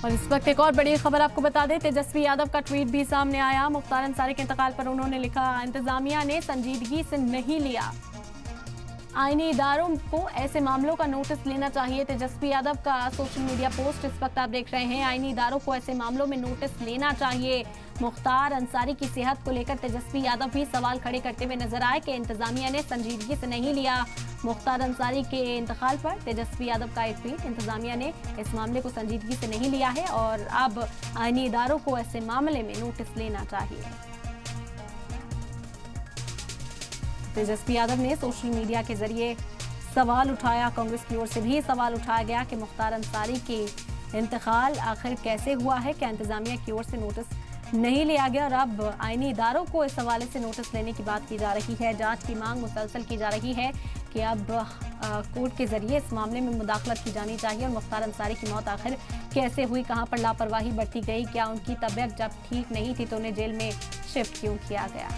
और इस वक्त एक और बड़ी खबर आपको बता दें, तेजस्वी यादव का ट्वीट भी सामने आया। मुख्तार अंसारी के इंतकाल पर उन्होंने लिखा, इंतजामिया ने संजीदगी से नहीं लिया, आईनी इदारों को ऐसे मामलों का नोटिस लेना चाहिए। तेजस्वी यादव का सोशल मीडिया पोस्ट इस वक्त आप देख रहे हैं। आईनी इदारों को ऐसे मामलों में नोटिस लेना चाहिए। मुख्तार अंसारी की सेहत को लेकर तेजस्वी यादव भी सवाल खड़े करते हुए नजर आए कि इंतजामिया ने संजीदगी से नहीं लिया। मुख्तार अंसारी के इंतकाल पर तेजस्वी यादव का एक ट्वीट, इंतजामिया ने इस मामले को संजीदगी से नहीं लिया है और अब आईनी इदारों को ऐसे मामले में नोटिस लेना चाहिए। तेजस्वी यादव ने सोशल मीडिया के जरिए सवाल उठाया। कांग्रेस की ओर से भी सवाल उठाया गया कि मुख्तार अंसारी के इंतकाल आखिर कैसे हुआ है, क्या इंतजामिया की ओर से नोटिस नहीं लिया गया। और अब आईनी इदारों को इस हवाले से नोटिस लेने की बात की जा रही है। जांच की मांग मुसलसल की जा रही है कि अब कोर्ट के जरिए इस मामले में मुदाखलत की जानी चाहिए और मुख्तार अंसारी की मौत आखिर कैसे हुई, कहां पर लापरवाही बरती गई, क्या उनकी तबीयत जब ठीक नहीं थी तो उन्हें जेल में शिफ्ट क्यों किया गया।